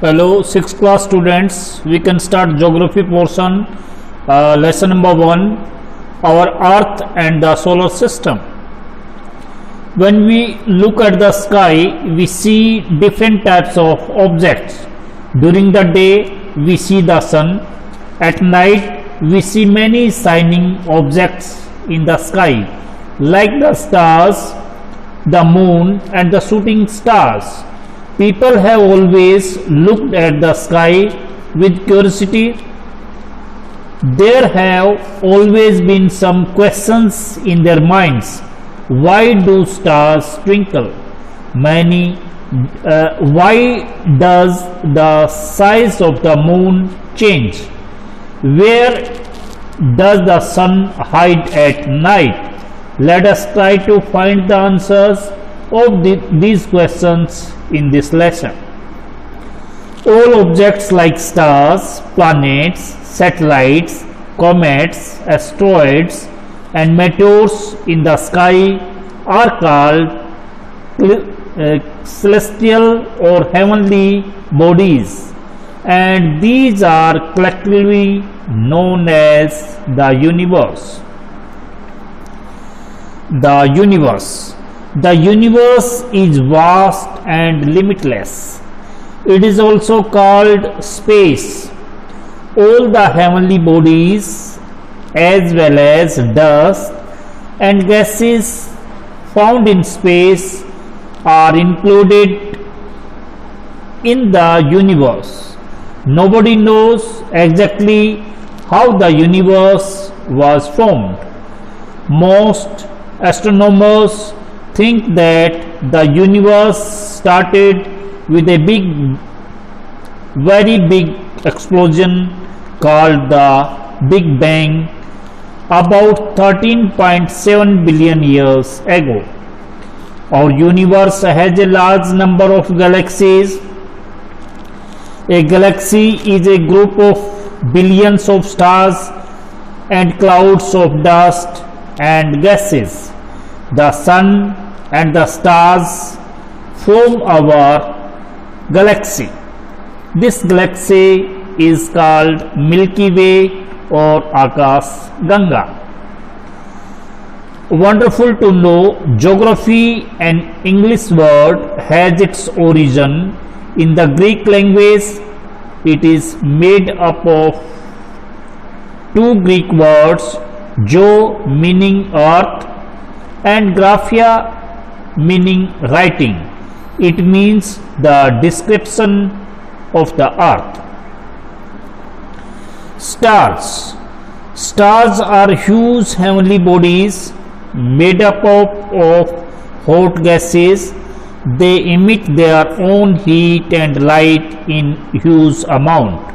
Hello, 6th class students. We can start geography portion, lesson number 1, our Earth and the solar system. When we look at the sky, we see different types of objects. During the day, we see the sun. At night, we see many shining objects in the sky, like the stars, the moon, and the shooting stars. People have always looked at the sky with curiosity. There have always been some questions in their minds. Why do stars twinkle? Why does the size of the moon change? Where does the sun hide at night? Let us try to find the answers of these questions in this lesson. All objects like stars, planets, satellites, comets, asteroids, and meteors in the sky are called celestial or heavenly bodies, and these are collectively known as the universe. The universe is vast and limitless. It is also called space. All the heavenly bodies, as well as dust and gases found in space, are included in the universe. Nobody knows exactly how the universe was formed. Most astronomers think that the universe started with a very big explosion called the Big Bang about 13.7 billion years ago. Our universe has a large number of galaxies. A galaxy is a group of billions of stars and clouds of dust and gases. The sun and the stars form our galaxy. This galaxy is called Milky Way or Akash Ganga. Wonderful to know, geography, an English word, has its origin in the Greek language. It is made up of two Greek words, geo meaning earth and graphia meaning writing. It means the description of the earth. Stars are huge heavenly bodies made up of hot gases. They emit their own heat and light in huge amount.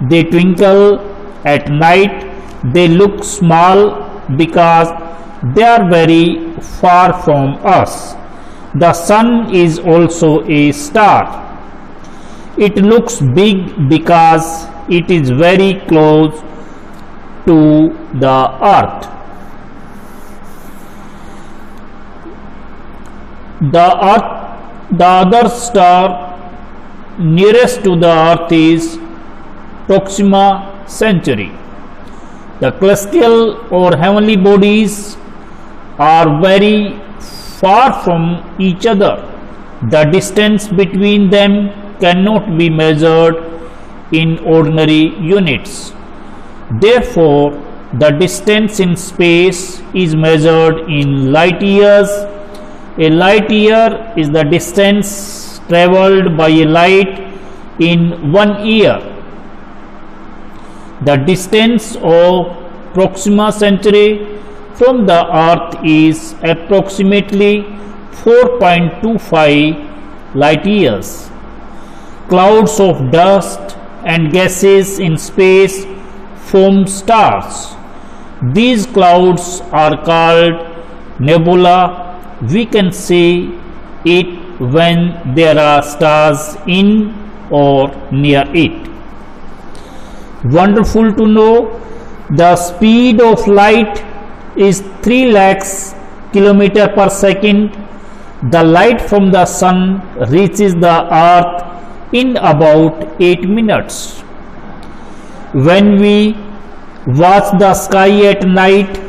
They twinkle at night. They look small because they are very far from us. The sun is also a star. It looks big because it is very close to the earth. The other star nearest to the earth is Proxima Centauri. The celestial or heavenly bodies are very far from each other. The distance between them cannot be measured in ordinary units. Therefore, the distance in space is measured in light years. A light year is the distance traveled by a light in 1 year. The distance of Proxima Centauri from the earth is approximately 4.25 light years. Clouds of dust and gases in space form stars. These clouds are called nebula. We can see it when there are stars in or near it. Wonderful to know, the speed of light is 3 lakhs km/s. The light from the sun reaches the earth in about 8 minutes. When we watch the sky at night,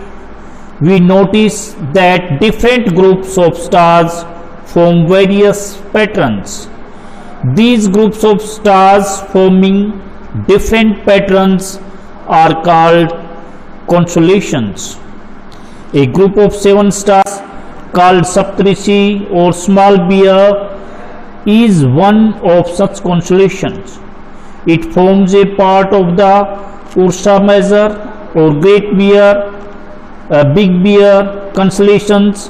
we notice that different groups of stars form various patterns. These groups of stars forming different patterns are called constellations. A group of 7 stars called Saptarishi or Small Bear is one of such constellations. It forms a part of the Ursa Major or Great Bear, Big Bear constellations.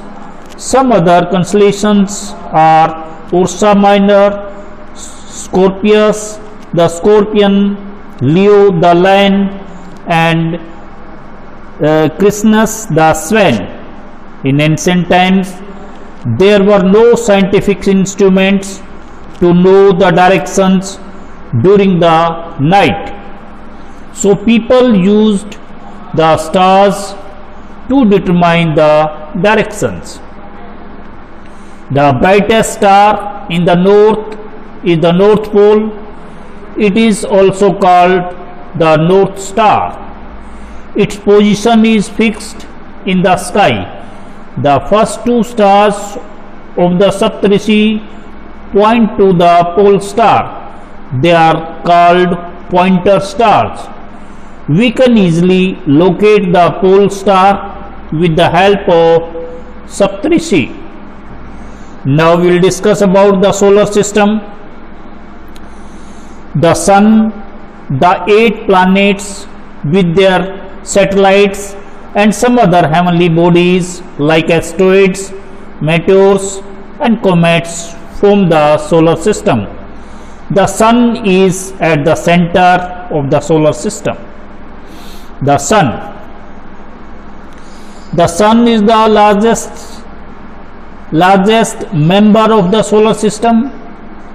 Some other constellations are Ursa Minor, Scorpius, the Scorpion, Leo, the Lion, and Cricinus, the Swan. In ancient times, there were no scientific instruments to know the directions during the night. So people used the stars to determine the directions. The brightest star in the north is the North Pole. It is also called the North Star. Its position is fixed in the sky. The first 2 stars of the Saptarishi point to the pole star. They are called pointer stars. We can easily locate the pole star with the help of Saptarishi. Now we will discuss about the solar system. The Sun, the 8 planets with their satellites and some other heavenly bodies like asteroids, meteors and comets form the solar system. The Sun is at the center of the solar system. The Sun is the largest member of the solar system.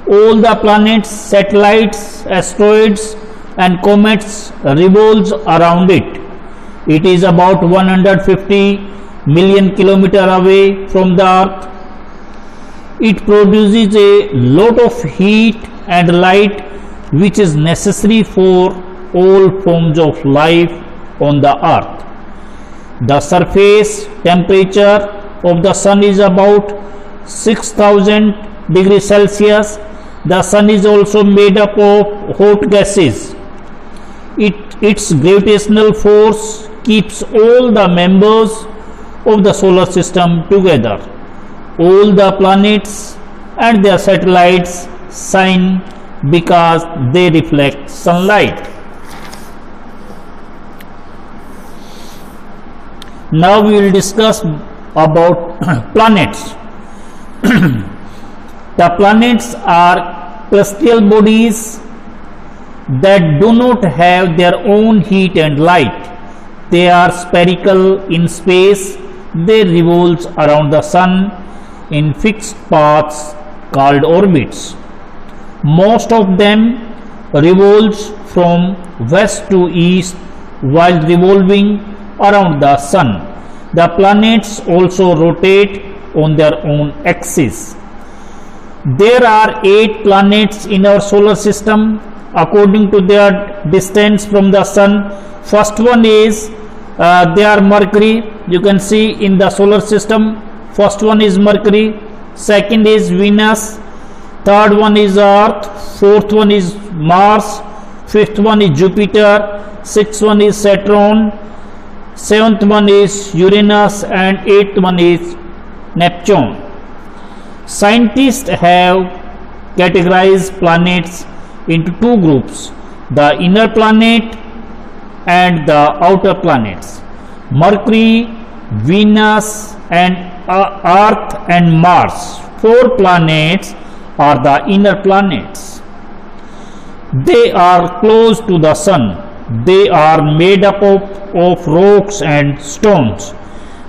All the planets, satellites, asteroids and comets revolves around it. It is about 150 million kilometers away from the Earth. It produces a lot of heat and light which is necessary for all forms of life on the Earth. The surface temperature of the Sun is about 6000 degrees Celsius. The Sun is also made up of hot gases. Its gravitational force keeps all the members of the solar system together. All the planets and their satellites shine because they reflect sunlight. Now we will discuss about planets. The planets are celestial bodies that do not have their own heat and light. They are spherical in space. They revolve around the Sun in fixed paths called orbits. Most of them revolve from west to east while revolving around the Sun. The planets also rotate on their own axis. There are 8 planets in our solar system according to their distance from the Sun. First one is they are Mercury. You can see in the solar system, first one is Mercury, second is Venus, third one is Earth, fourth one is Mars, fifth one is Jupiter, sixth one is Saturn, seventh one is Uranus and eighth one is Neptune. Scientists have categorized planets into 2 groups, the inner planet and the outer planets. Mercury, Venus and Earth and Mars, 4 planets are the inner planets. They are close to the Sun. They are made up of rocks and stones.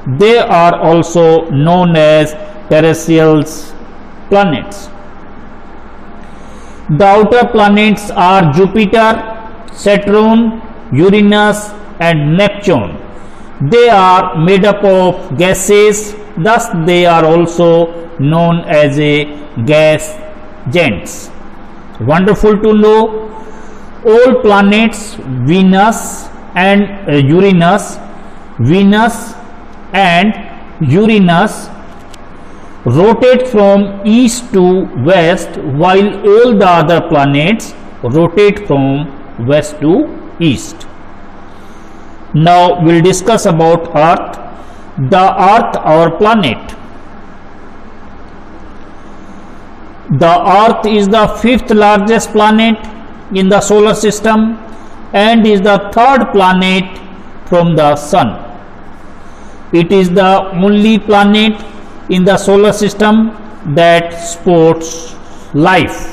They are also known as terrestrial planets. The outer planets are Jupiter, Saturn, Uranus and Neptune. They are made up of gases, thus they are also known as a gas giants. Wonderful to know. All planets Venus and Venus and Uranus rotate from east to west, while all the other planets rotate from west to east. Now we'll discuss about Earth. The Earth, our planet. The Earth is the fifth largest planet in the solar system and is the third planet from the Sun. It is the only planet in the solar system that supports life.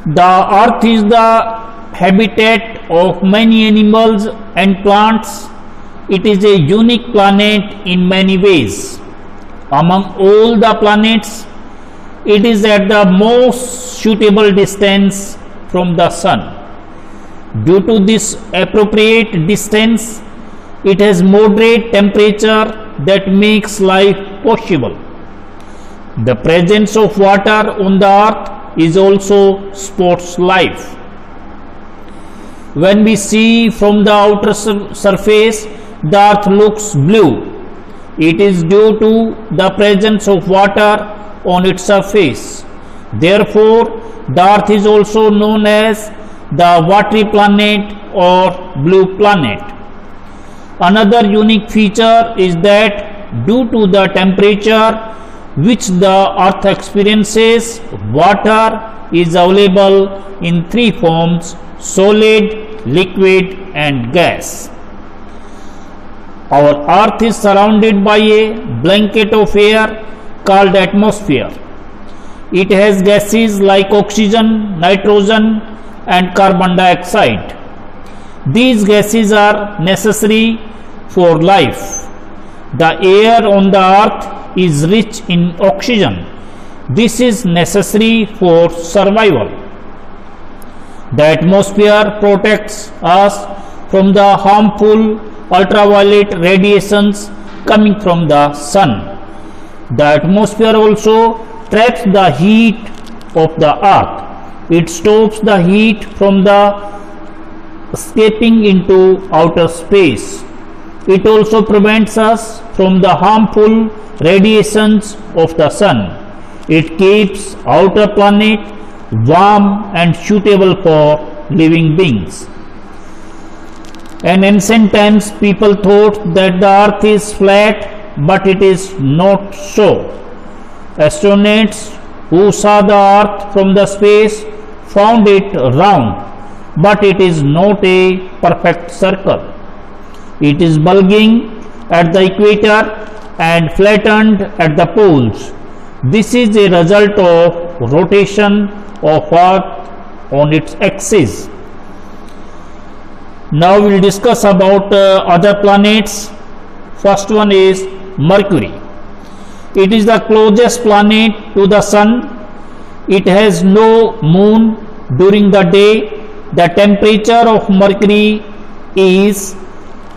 The Earth is the habitat of many animals and plants. It is a unique planet in many ways. Among all the planets, it is at the most suitable distance from the Sun. Due to this appropriate distance, it has moderate temperature that makes life possible. The presence of water on the Earth is also supports life. When we see from the outer surface, the Earth looks blue. It is due to the presence of water on its surface. Therefore, the Earth is also known as the watery planet or blue planet. Another unique feature is that due to the temperature which the Earth experiences, water is available in three forms: solid, liquid and gas. Our Earth is surrounded by a blanket of air called atmosphere. It has gases like oxygen, nitrogen and carbon dioxide. These gases are necessary for life. The air on the Earth is rich in oxygen. This is necessary for survival. The atmosphere protects us from the harmful ultraviolet radiations coming from the sun. The atmosphere also traps the heat of the Earth. It stops the heat from the escaping into outer space. It also prevents us from the harmful radiations of the sun. It keeps outer planet warm and suitable for living beings. In ancient times, people thought that the Earth is flat, but it is not so. Astronauts who saw the Earth from the space found it round, but it is not a perfect circle. It is bulging at the equator and flattened at the poles. This is a result of rotation of Earth on its axis. Now we will discuss about other planets. First one is Mercury. It is the closest planet to the Sun. It has no moon during the day. The temperature of Mercury is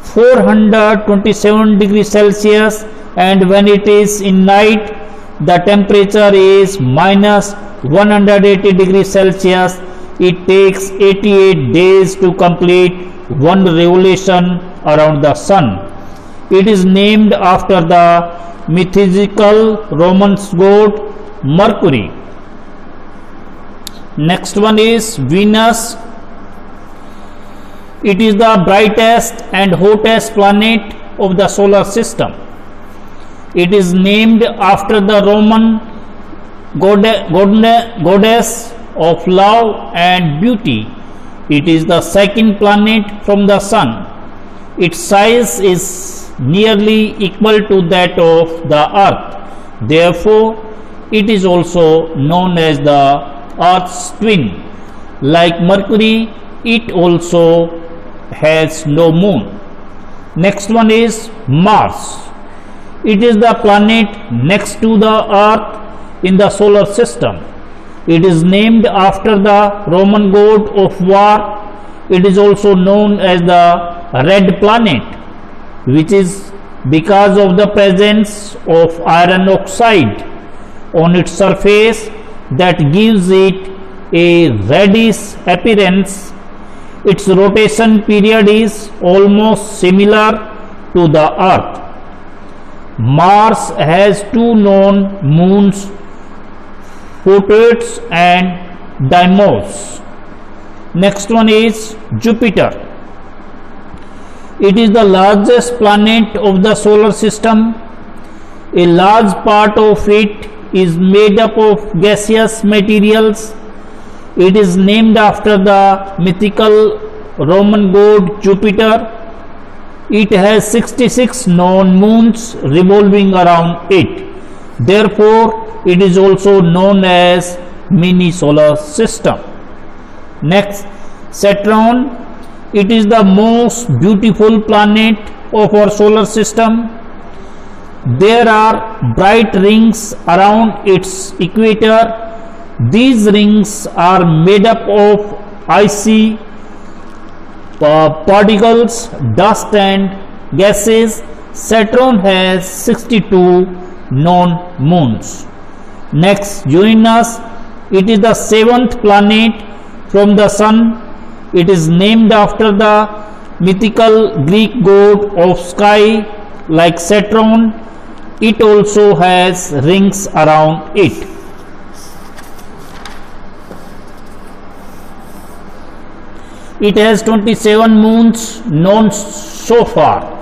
427 degrees Celsius, and when it is in night, the temperature is minus 180 degrees Celsius. It takes 88 days to complete one revolution around the Sun. It is named after the mythological Roman god Mercury. Next one is Venus. It is the brightest and hottest planet of the solar system. It is named after the Roman goddess of love and beauty. It is the second planet from the Sun. Its size is nearly equal to that of the Earth. Therefore, it is also known as the Earth's twin. Like Mercury, it also has no moon. Next one is Mars. It is the planet next to the Earth in the solar system. It is named after the Roman god of war. It is also known as the red planet, which is because of the presence of iron oxide. on its surface that gives it a reddish appearance. Its rotation period is almost similar to the Earth. Mars has two known moons, Photios and Deimos. Next one is Jupiter. It is the largest planet of the solar system. A large part of it is made up of gaseous materials. It is named after the mythical Roman god Jupiter. It has 66 known moons revolving around it. Therefore, it is also known as mini solar system. Next, Saturn. It is the most beautiful planet of our solar system. There are bright rings around its equator. These rings are made up of icy particles, dust and gases. Saturn has 62 known moons. Next, Uranus. It is the seventh planet from the Sun. It is named after the mythical Greek god of sky like Saturn. It also has rings around it. It has 27 moons known so far.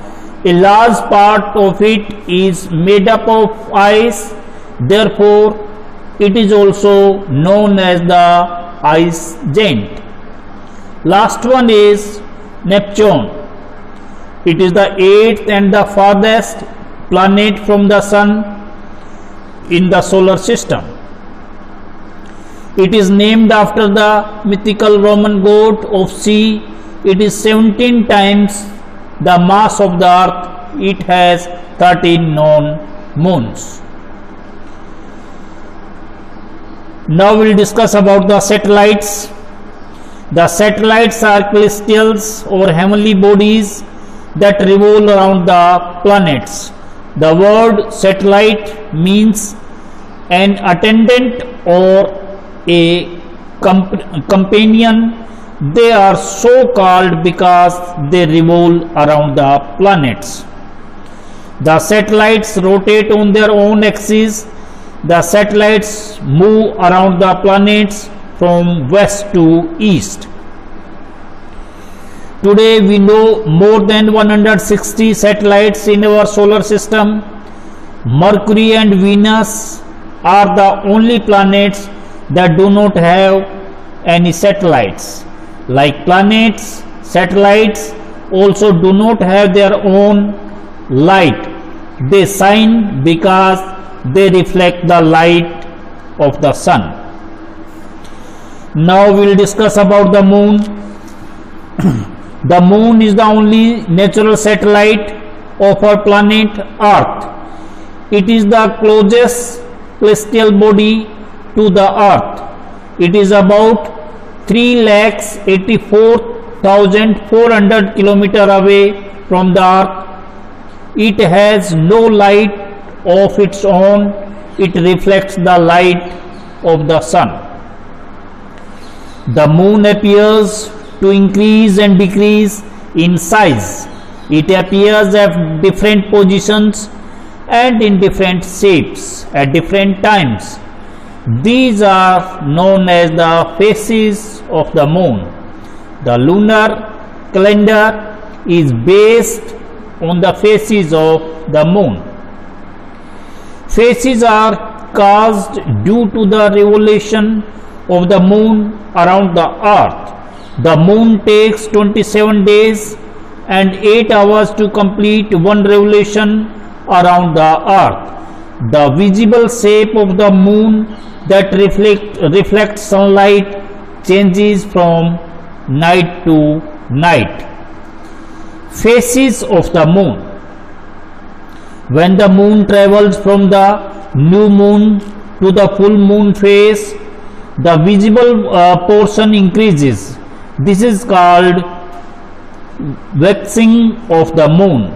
A large part of it is made up of ice. Therefore, it is also known as the ice giant. Last one is Neptune. It is the eighth and the farthest planet from the Sun in the solar system. It is named after the mythical Roman god of sea. It is 17 times the mass of the Earth. It has 13 known moons. Now we will discuss about the satellites. The satellites are celestials or heavenly bodies that revolve around the planets. The word satellite means an attendant or a companion. They are so called because they revolve around the planets. The satellites rotate on their own axis. The satellites move around the planets from west to east. Today we know more than 160 satellites in our solar system. Mercury and Venus are the only planets that do not have any satellites. Like planets, satellites also do not have their own light. They shine because they reflect the light of the sun. Now we will discuss about the moon. The moon is the only natural satellite of our planet Earth. It is the closest celestial body to the Earth. It is about 3,84,400 km away from the Earth. It has no light of its own. It reflects the light of the sun. The moon appears to increase and decrease in size. It appears at different positions and in different shapes at different times. These are known as the phases of the moon. The lunar calendar is based on the phases of the moon. Phases are caused due to the revolution of the moon around the earth. The moon takes 27 days and 8 hours to complete one revolution around the earth. The visible shape of the moon that reflects sunlight changes from night to night. Phases of the moon. When the moon travels from the new moon to the full moon phase, the visible portion increases. This is called waxing of the moon.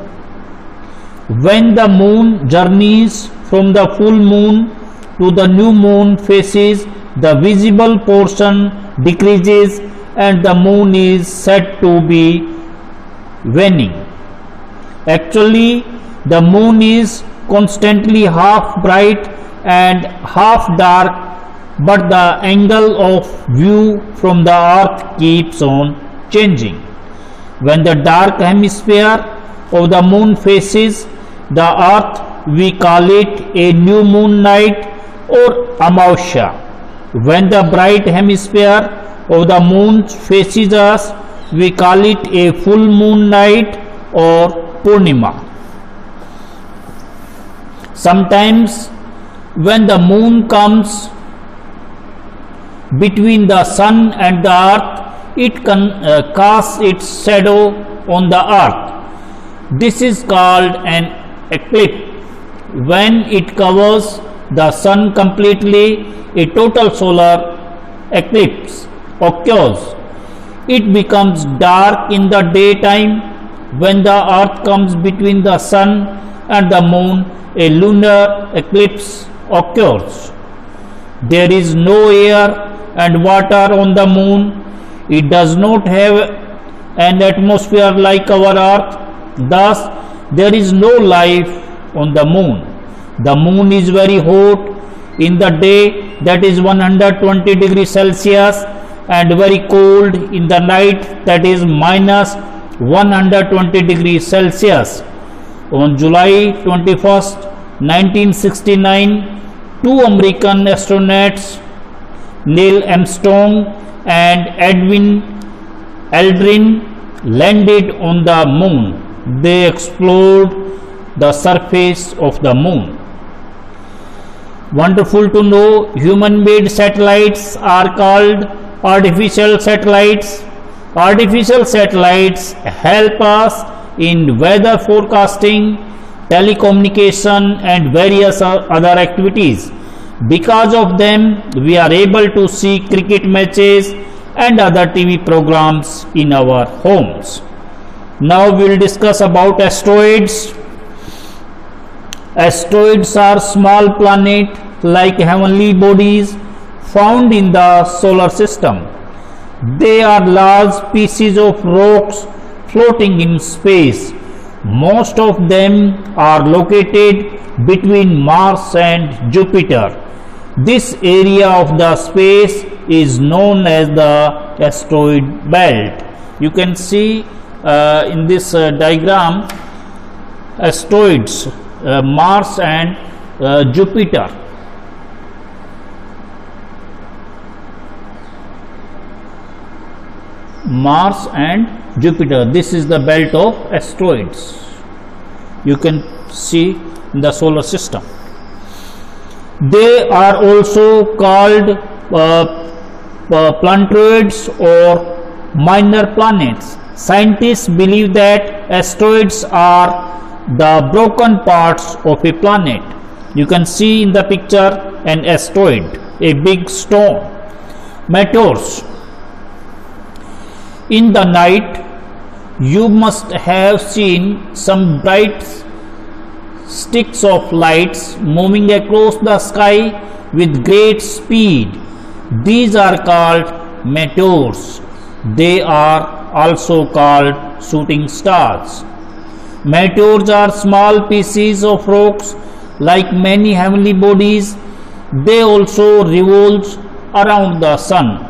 When the moon journeys from the full moon to the new moon phases, the visible portion decreases and the moon is said to be waning. Actually, the moon is constantly half bright and half dark, but the angle of view from the earth keeps on changing. When the dark hemisphere of the moon faces the earth, we call it a new moon night or Amavasya. When the bright hemisphere of the moon faces us, we call it a full moon night or Purnima. Sometimes when the moon comes between the sun and the earth, it casts its shadow on the earth. This is called an eclipse. When it covers the sun completely, a total solar eclipse occurs. It becomes dark in the daytime. When the earth comes between the sun and the moon, a lunar eclipse occurs. There is no air and water on the moon. It does not have an atmosphere like our earth. Thus, there is no life on the moon. The moon is very hot in the day, that is 120 degrees Celsius, and very cold in the night, that is minus 120 degrees Celsius. On July 21st, 1969, two American astronauts, Neil Armstrong and Edwin Aldrin, landed on the moon. They explored the surface of the moon. Wonderful to know, human-made satellites are called artificial satellites. Artificial satellites help us in weather forecasting, telecommunication and various other activities. Because of them, we are able to see cricket matches and other TV programs in our homes. Now we will discuss about asteroids. Asteroids are small planets like heavenly bodies found in the solar system. They are large pieces of rocks floating in space. Most of them are located between Mars and Jupiter. This area of the space is known as the asteroid belt. You can see in this diagram asteroids, Mars and Jupiter. Mars and Jupiter. This is the belt of asteroids. You can see in the solar system. They are also called planetoids or minor planets. Scientists believe that asteroids are the broken parts of a planet. You can see in the picture an asteroid, a big stone. Meteors. In the night, you must have seen some bright sticks of lights moving across the sky with great speed. These are called meteors. They are also called shooting stars. Meteors are small pieces of rocks like many heavenly bodies. They also revolve around the sun.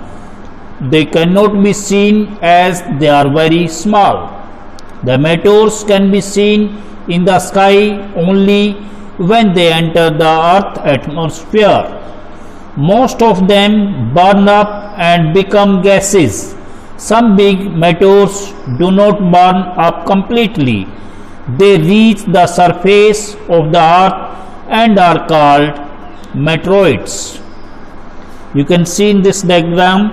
They cannot be seen as they are very small. The meteors can be seen in the sky only when they enter the Earth's atmosphere. Most of them burn up and become gases. Some big meteors do not burn up completely. They reach the surface of the Earth and are called meteoroids. You can see in this diagram,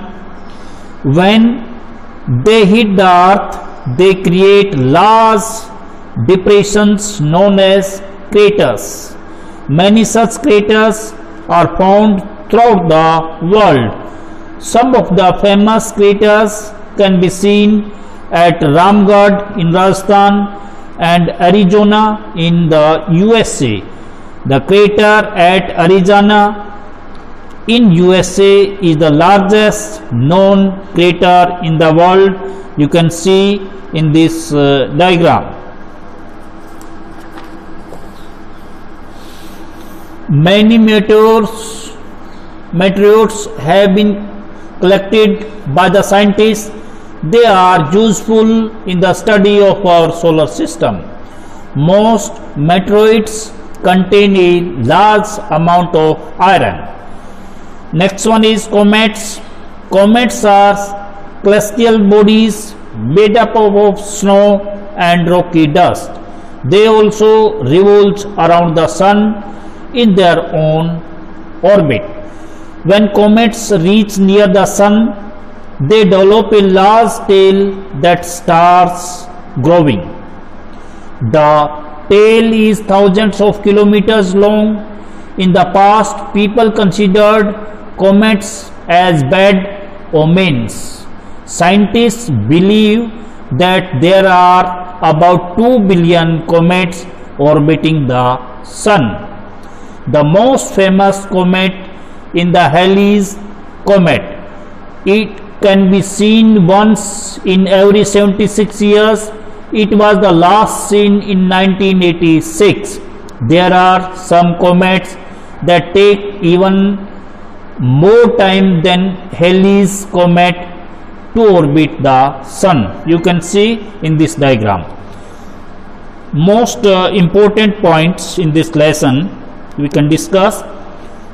when they hit the Earth, they create large depressions known as craters. Many such craters are found throughout the world. Some of the famous craters can be seen at Ramgarh in Rajasthan and Arizona in the USA. The crater at Arizona in USA is the largest known crater in the world. You can see in this diagram. Many meteors have been collected by the scientists. They are useful in the study of our solar system. Most meteoroids contain a large amount of iron. Next one is comets. Comets are celestial bodies made up of snow and rocky dust. They also revolve around the sun in their own orbit. When comets reach near the sun, they develop a large tail that starts growing. The tail is thousands of kilometers long. In the past, people considered comets as bad omens. Scientists believe that there are about 2 billion comets orbiting the sun. The most famous comet in the Halley's Comet. It can be seen once in every 76 years. It was the last seen in 1986. There are some comets that take even more time than Halley's Comet to orbit the sun. You can see in this diagram. Most important points in this lesson we can discuss.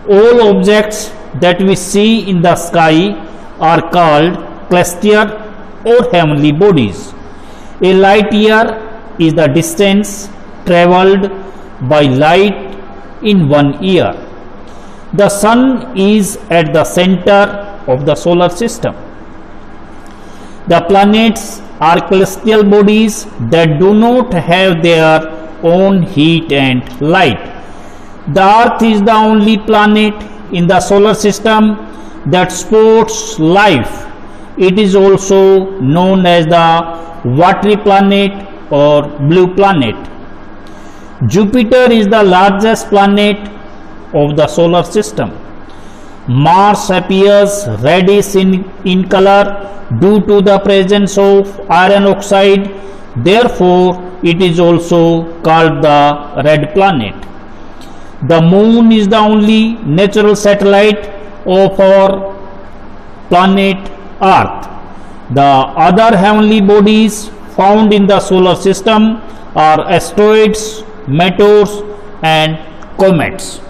All objects that we see in the sky are called celestial or heavenly bodies. A light year is the distance traveled by light in 1 year. The sun is at the center of the solar system. The planets are celestial bodies that do not have their own heat and light. The Earth is the only planet in the solar system that supports life. It is also known as the watery planet or blue planet. Jupiter is the largest planet of the solar system. Mars appears reddish in color due to the presence of iron oxide. Therefore, it is also called the red planet. The moon is the only natural satellite of our planet Earth. The other heavenly bodies found in the solar system are asteroids, meteors, and comets.